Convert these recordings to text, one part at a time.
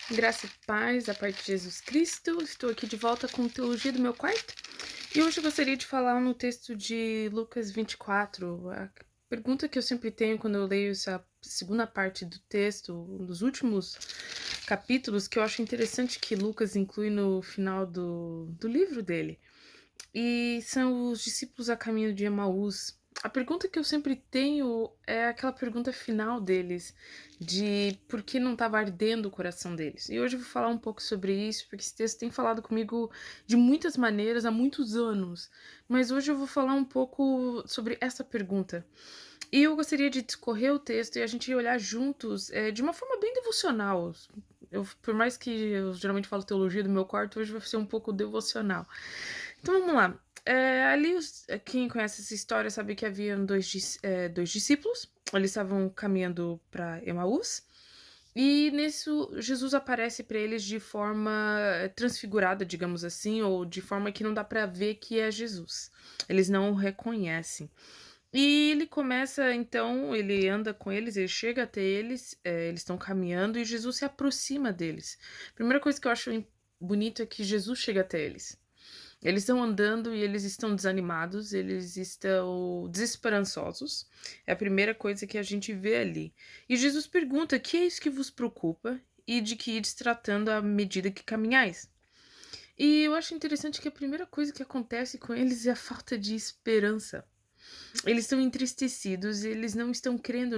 Graça e paz da parte de Jesus Cristo. Estou aqui de volta com Teologia do Meu Quarto. E hoje eu gostaria de falar no texto de Lucas 24. A pergunta que eu sempre tenho quando eu leio essa segunda parte do texto, um dos últimos capítulos, que eu acho interessante que Lucas inclui no final do livro dele. E são os discípulos a caminho de Emaús. A pergunta que eu sempre tenho é aquela pergunta final deles, de por que não estava ardendo o coração deles. E hoje eu vou falar um pouco sobre isso, porque esse texto tem falado comigo de muitas maneiras há muitos anos. Mas hoje eu vou falar um pouco sobre essa pergunta. E eu gostaria de discorrer o texto e a gente olhar juntos de uma forma bem devocional. Por mais que eu geralmente falo teologia do meu quarto, hoje vai ser um pouco devocional. Então vamos lá. Quem conhece essa história sabe que haviam dois discípulos. Eles estavam caminhando para Emaús. E nisso, Jesus aparece para eles de forma transfigurada, digamos assim, ou de forma que não dá para ver que é Jesus. Eles não o reconhecem. E ele começa, então, ele anda com eles, ele chega até eles, eles estão caminhando e Jesus se aproxima deles. Primeira coisa que eu acho bonito é que Jesus chega até eles. Eles estão andando e eles estão desanimados, eles estão desesperançosos. É a primeira coisa que a gente vê ali. E Jesus pergunta: que é isso que vos preocupa? E de que ides tratando à medida que caminhais. E eu acho interessante que a primeira coisa que acontece com eles é a falta de esperança. Eles estão entristecidos, eles não estão crendo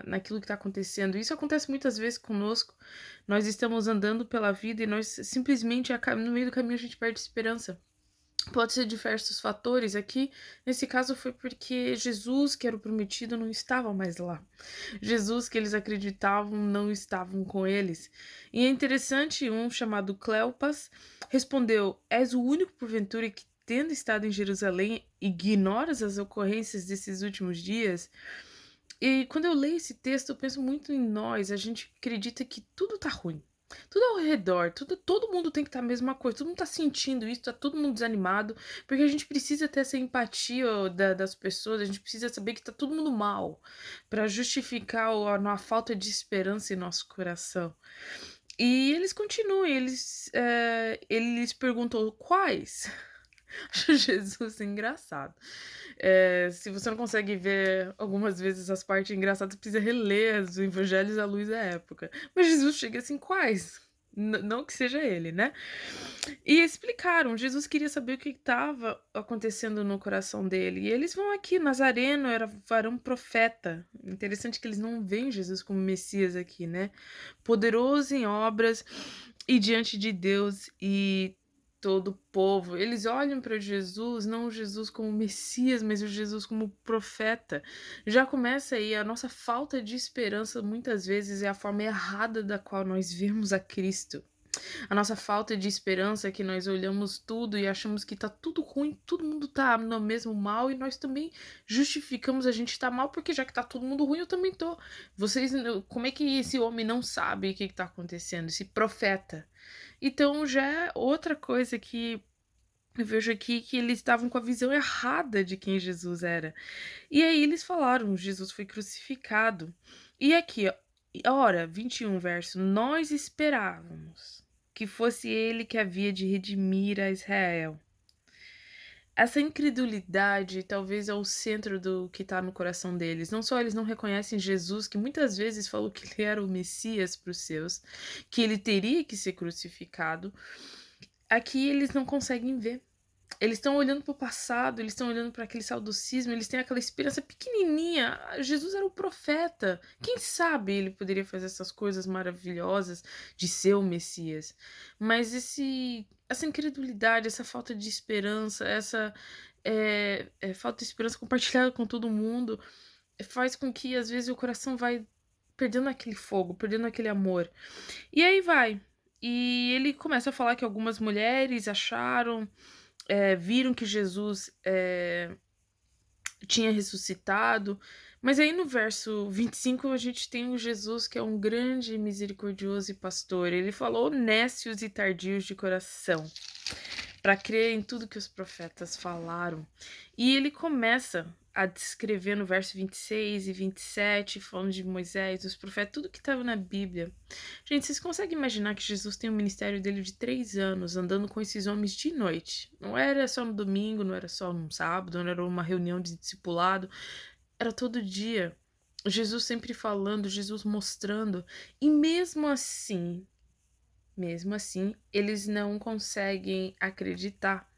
naquilo que está acontecendo. Isso acontece muitas vezes conosco. Nós estamos andando pela vida e nós simplesmente, no meio do caminho, a gente perde esperança. Pode ser diversos fatores aqui. Nesse caso foi porque Jesus, que era o prometido, não estava mais lá. Jesus, que eles acreditavam, não estavam com eles. E é interessante, um chamado Cleopas respondeu: És o único porventura que, tendo estado em Jerusalém, ignoras as ocorrências desses últimos dias? E quando eu leio esse texto, eu penso muito em nós. A gente acredita que tudo tá ruim. Tudo ao redor, todo mundo tem que estar a mesma coisa, todo mundo tá sentindo isso, tá todo mundo desanimado, porque a gente precisa ter essa empatia das pessoas, a gente precisa saber que tá todo mundo mal, para justificar a falta de esperança em nosso coração. E eles continuam, eles perguntou quais? Acho Jesus engraçado. Se você não consegue ver algumas vezes as partes engraçadas, precisa reler os evangelhos à luz da época. Mas Jesus chega assim, quais? Não que seja ele, né? E explicaram, Jesus queria saber o que estava acontecendo no coração dele. E eles vão aqui, Nazareno era varão profeta. Interessante que eles não veem Jesus como Messias aqui, né? Poderoso em obras e diante de Deus e todo o povo. Eles olham para Jesus, não o Jesus como Messias, mas o Jesus como profeta. Já começa aí a nossa falta de esperança, muitas vezes é a forma errada da qual nós vemos a Cristo. A nossa falta de esperança é que nós olhamos tudo e achamos que tá tudo ruim, todo mundo tá no mesmo mal e nós também justificamos a gente tá mal porque já que tá todo mundo ruim, eu também tô. Vocês, como é que esse homem não sabe o que tá acontecendo? Esse profeta. Então já é outra coisa que eu vejo aqui que eles estavam com a visão errada de quem Jesus era. E aí eles falaram: Jesus foi crucificado. E aqui, ó, ora, 21 verso, nós esperávamos que fosse ele que havia de redimir a Israel. Essa incredulidade talvez é o centro do que está no coração deles. Não só eles não reconhecem Jesus, que muitas vezes falou que ele era o Messias para os seus, que ele teria que ser crucificado, aqui eles não conseguem ver. Eles estão olhando para o passado, eles estão olhando para aquele saudosismo, eles têm aquela esperança pequenininha. Jesus era o profeta. Quem sabe ele poderia fazer essas coisas maravilhosas de ser o Messias. Mas essa incredulidade, essa falta de esperança, essa falta de esperança compartilhada com todo mundo, faz com que às vezes o coração vai perdendo aquele fogo, perdendo aquele amor. E aí vai. E ele começa a falar que algumas mulheres acharam viram que Jesus tinha ressuscitado, mas aí no verso 25 a gente tem um Jesus que é um grande, misericordioso e pastor. Ele falou nécios e tardios de coração, para crer em tudo que os profetas falaram. E ele começa a descrever no verso 26 e 27, falando de Moisés, dos profetas, tudo que estava na Bíblia. Gente, vocês conseguem imaginar que Jesus tem o ministério dele de 3 anos, andando com esses homens de noite? Não era só no domingo, não era só no sábado, não era uma reunião de discipulado, era todo dia. Jesus sempre falando, Jesus mostrando. E mesmo assim, eles não conseguem acreditar.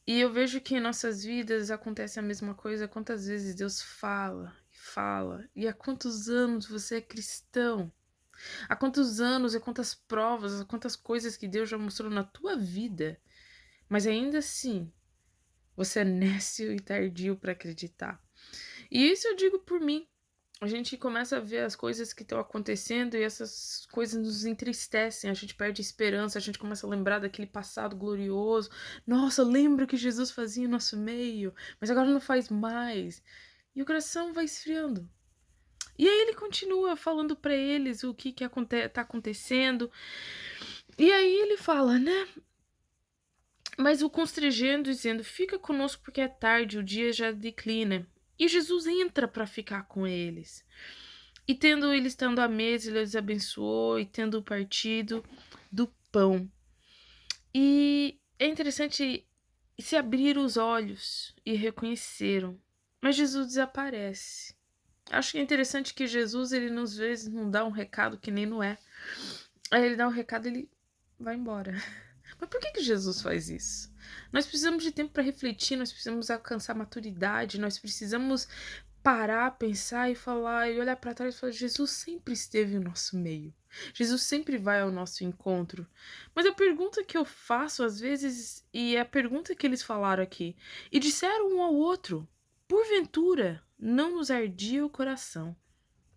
E eu vejo que em nossas vidas acontece a mesma coisa. Quantas vezes Deus fala e fala, e há quantos anos você é cristão? Há quantos anos e quantas provas, quantas coisas que Deus já mostrou na tua vida, mas ainda assim você é nécio e tardio para acreditar. E isso eu digo por mim. A gente começa a ver as coisas que estão acontecendo e essas coisas nos entristecem, a gente perde a esperança, a gente começa a lembrar daquele passado glorioso. Nossa, lembra que Jesus fazia em nosso meio, mas agora não faz mais. E o coração vai esfriando. E aí ele continua falando para eles o que tá acontecendo. E aí ele fala, né? Mas o constrangendo, dizendo: Fica conosco porque é tarde, o dia já declina. E Jesus entra para ficar com eles. E tendo ele estando à mesa, ele os abençoou, e tendo partido do pão. E é interessante, se abriram os olhos e reconheceram. Mas Jesus desaparece. Acho que é interessante que Jesus, ele às vezes não dá um recado que nem não é. Aí ele dá um recado e ele vai embora. Mas por que Jesus faz isso? Nós precisamos de tempo para refletir, nós precisamos alcançar maturidade, nós precisamos parar, pensar e falar e olhar para trás e falar: Jesus sempre esteve no nosso meio. Jesus sempre vai ao nosso encontro. Mas a pergunta que eu faço às vezes, e é a pergunta que eles falaram aqui, e disseram um ao outro: porventura não nos ardia o coração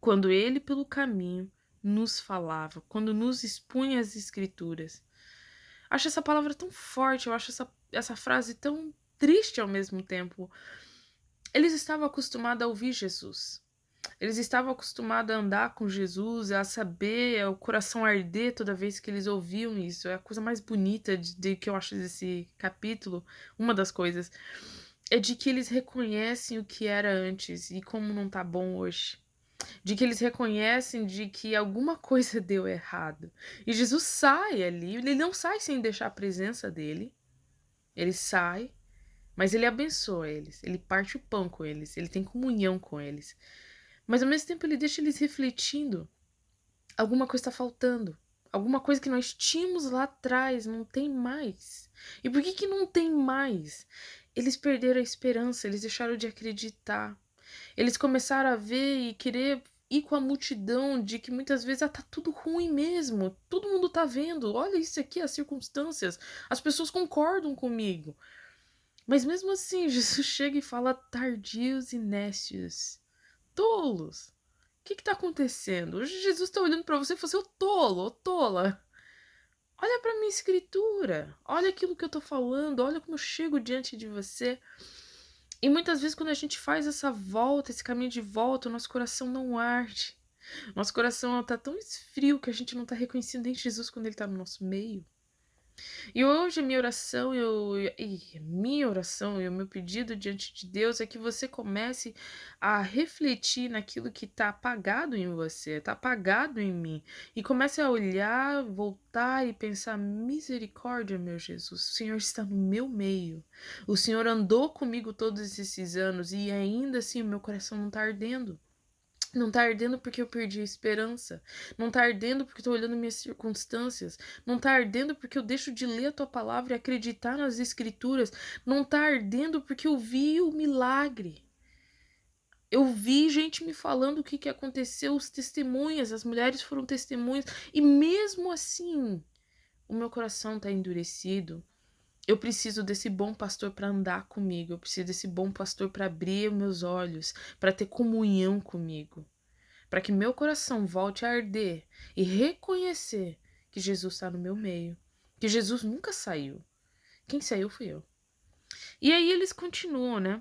quando ele pelo caminho nos falava, quando nos expunha as escrituras? Acho essa palavra tão forte, eu acho essa frase tão triste ao mesmo tempo. Eles estavam acostumados a ouvir Jesus. Eles estavam acostumados a andar com Jesus, a saber, o coração arder toda vez que eles ouviam isso. É a coisa mais bonita de que eu acho desse capítulo, uma das coisas, é de que eles reconhecem o que era antes e como não tá bom hoje. De que eles reconhecem de que alguma coisa deu errado. E Jesus sai ali, ele não sai sem deixar a presença dele. Ele sai, mas ele abençoa eles, ele parte o pão com eles, ele tem comunhão com eles. Mas ao mesmo tempo ele deixa eles refletindo. Alguma coisa está faltando. Alguma coisa que nós tínhamos lá atrás não tem mais. E por que não tem mais? Eles perderam a esperança, eles deixaram de acreditar. Eles começaram a ver e querer ir com a multidão de que muitas vezes tá tudo ruim mesmo. Todo mundo tá vendo. Olha isso aqui, as circunstâncias. As pessoas concordam comigo. Mas mesmo assim, Jesus chega e fala: tardios e nécios, tolos. O que tá acontecendo? Hoje Jesus tá olhando para você e fala assim: ô tolo, ô tola. Olha para minha escritura. Olha aquilo que eu tô falando. Olha como eu chego diante de você. E muitas vezes quando a gente faz essa volta, esse caminho de volta, o nosso coração não arde. Nosso coração tá tão frio que a gente não tá reconhecendo nem Jesus quando ele tá no nosso meio. E hoje a minha oração e o meu pedido diante de Deus é que você comece a refletir naquilo que está apagado em você, está apagado em mim, e comece a olhar, voltar e pensar: misericórdia, meu Jesus, o Senhor está no meu meio, o Senhor andou comigo todos esses anos e ainda assim o meu coração não está ardendo. Não tá ardendo porque eu perdi a esperança. Não tá ardendo porque eu tô olhando minhas circunstâncias. Não tá ardendo porque eu deixo de ler a tua palavra e acreditar nas escrituras. Não tá ardendo porque eu vi o milagre. Eu vi gente me falando o que aconteceu, os testemunhas, as mulheres foram testemunhas. E mesmo assim, o meu coração tá endurecido. Eu preciso desse bom pastor para andar comigo. Eu preciso desse bom pastor para abrir meus olhos, para ter comunhão comigo, para que meu coração volte a arder e reconhecer que Jesus está no meu meio, que Jesus nunca saiu. Quem saiu fui eu. E aí eles continuam, né?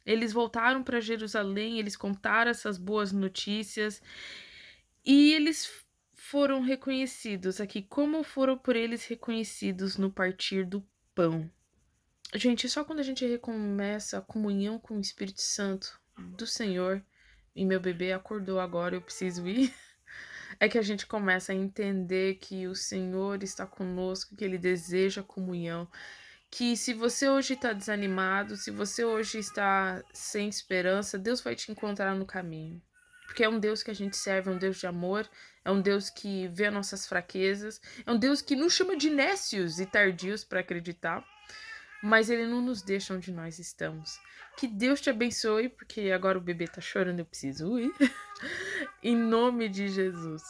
Eles voltaram para Jerusalém, eles contaram essas boas notícias e eles foram reconhecidos aqui, como foram por eles reconhecidos no partir do pão. Gente, só quando a gente recomeça a comunhão com o Espírito Santo do Senhor, e meu bebê acordou agora, eu preciso ir, é que a gente começa a entender que o Senhor está conosco, que Ele deseja comunhão, que se você hoje está desanimado, se você hoje está sem esperança, Deus vai te encontrar no caminho. Porque é um Deus que a gente serve, é um Deus de amor, é um Deus que vê nossas fraquezas, é um Deus que nos chama de nécios e tardios para acreditar, mas Ele não nos deixa onde nós estamos. Que Deus te abençoe, porque agora o bebê tá chorando, eu preciso ir. Em nome de Jesus.